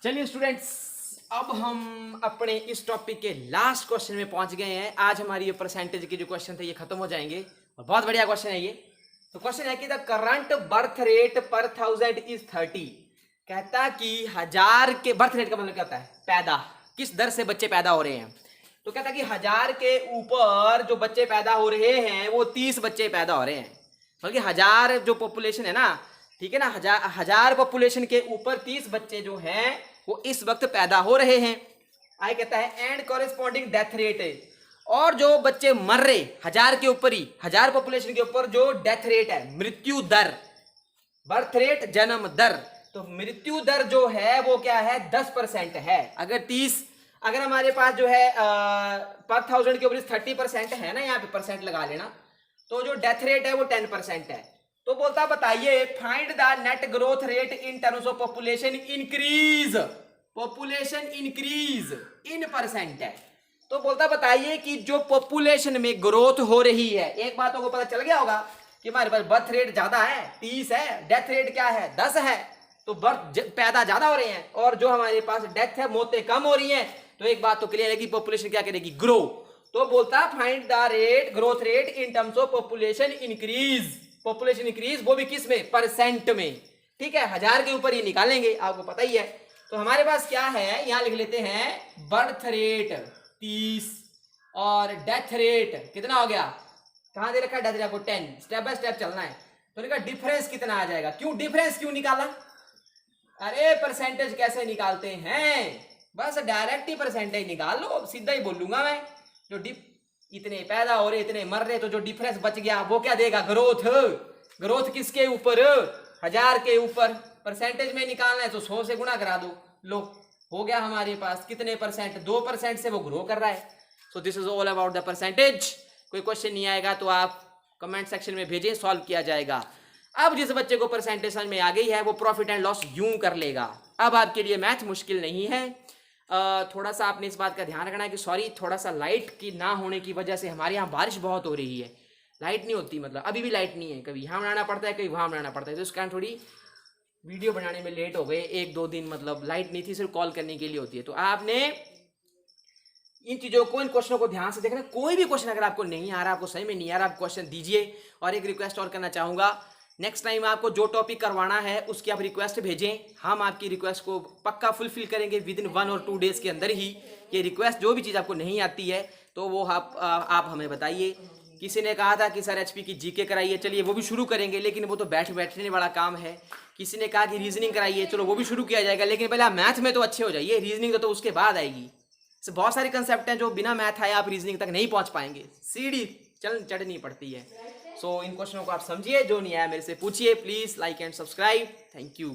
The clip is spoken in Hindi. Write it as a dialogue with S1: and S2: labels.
S1: चलिए स्टूडेंट्स, अब हम अपने इस टॉपिक के लास्ट क्वेश्चन में पहुंच गए हैं। आज हमारी ये परसेंटेज के जो क्वेश्चन थे ये खत्म हो जाएंगे और बहुत बढ़िया क्वेश्चन है ये। तो क्वेश्चन है कि द करंट बर्थ रेट पर 1000 इज 30। कहता कि 1000 के बर्थ रेट का मतलब क्या होता है? पैदा, किस दर से बच्चे पैदा हो रहे हैं। तो कहता कि 1000 के ऊपर जो बच्चे पैदा हो रहे हैं वो 30 बच्चे पैदा हो रहे हैं। बल्कि 1000 जो पॉपुलेशन है ना, ठीक है ना, 1000 पॉपुलेशन के ऊपर 30 बच्चे जो हैं वो इस वक्त पैदा हो रहे हैं। आगे कहता है एंड कॉरेस्पॉन्डिंग डेथ रेट, और जो बच्चे मर रहे 1000 के ऊपर ही, 1000 पॉपुलेशन के ऊपर जो डेथ रेट है, मृत्यु दर, बर्थ रेट जन्म दर, तो मृत्यु दर जो है वो क्या है? 10% है। अगर हमारे पास जो है पर 1000 के ऊपर 30% है ना, यहाँ पे परसेंट लगा लेना, तो जो डेथ रेट है वो 10% है। तो बोलता बताइए find the net growth rate in terms of population increase, population increase in percent है। तो बोलता बताइए कि जो पॉपुलेशन में ग्रोथ हो रही है, एक बात को पता चल गया होगा कि हमारे पास बर्थ रेट ज्यादा है 30 है, डेथ रेट क्या है 10 है, तो बर्थ पैदा ज्यादा हो रहे हैं और जो हमारे पास डेथ है मौतें कम हो रही हैं। तो एक बात तो क्लियर है कि पॉपुलेशन क्या करेगी? ग्रो। तो बोलता find the rate growth rate in terms of population increase, population increase वो भी किस में? परसेंट में। ठीक है, 1000 के ऊपर ही निकालेंगे, आपको पता ही है। तो हमारे पास क्या है, यहां लिख लेते हैं बर्थ रेट 30 और डेथ रेट कितना हो गया? कहां दे रखा है? डेथ रेट को 10। स्टेप बाय स्टेप चलना है। तो इनका डिफरेंस कितना आ जाएगा? क्यों डिफरेंस क्यों निकाला? अरे परसेंटेज कैसे निकालते हैं? बस डायरेक्ट ही परसेंटेज निकाल लो, सीधा ही बोलूंगा मैं। जो इतने पैदा हो रहे, इतने मर रहे, तो जो डिफरेंस बच गया वो क्या देगा? ग्रोथ। ग्रोथ किसके ऊपर? 1000 के ऊपर। परसेंटेज में निकालना है तो 100 से गुणा करा दो, लो हो गया हमारे पास कितने परसेंट? 2% से वो ग्रो कर रहा है। So this is all about the percentage. कोई क्वेश्चन नहीं आएगा तो आप कमेंट सेक्शन में भेजें, सॉल्व किया जाएगा। अब जिस बच्चे को परसेंटेज समझ में आ गई है वो प्रॉफिट एंड लॉस यूं कर लेगा। अब आपके लिए मैथ मुश्किल नहीं है। थोड़ा सा आपने इस बात का ध्यान रखना है कि सॉरी, थोड़ा सा लाइट की ना होने की वजह से हमारे यहाँ बारिश बहुत हो रही है, लाइट नहीं होती, मतलब अभी भी लाइट नहीं है, कभी यहाँ बनाना पड़ता है कभी वहाँ बनाना पड़ता है, तो इस कारण थोड़ी वीडियो बनाने में लेट हो गए। 1-2 दिन मतलब लाइट नहीं थी, सिर्फ कॉल करने के लिए होती है। तो आपने इन चीज़ों को, इन क्वेश्चनों को ध्यान से देखना। कोई भी क्वेश्चन अगर आपको नहीं आ रहा, आपको सही में नहीं आ रहा, आप क्वेश्चन दीजिए। और एक रिक्वेस्ट और करना चाहूँगा, नेक्स्ट टाइम आपको जो टॉपिक करवाना है उसकी आप रिक्वेस्ट भेजें, हम आपकी रिक्वेस्ट को पक्का फुलफिल करेंगे विद इन 1 और 2 डेज के अंदर ही। ये रिक्वेस्ट, जो भी चीज़ आपको नहीं आती है तो वो आप हमें बताइए। किसी ने कहा था कि सर एचपी की जीके कराइए, चलिए वो भी शुरू करेंगे, लेकिन वो तो बैठने वाला काम है। किसी ने कहा कि रीजनिंग कराइए, चलो वो भी शुरू किया जाएगा, लेकिन पहले आप मैथ में तो अच्छे हो जाइए, रीजनिंग तो उसके बाद आएगी। बहुत सारे कंसेप्ट हैं जो बिना मैथ आए आप रीजनिंग तक नहीं पहुंच पाएंगे, सीढ़ी चढ़नी पड़ती है। सो इन क्वेश्चनों को आप समझिए, जो नहीं आया मेरे से पूछिए। Please like and subscribe. Thank you.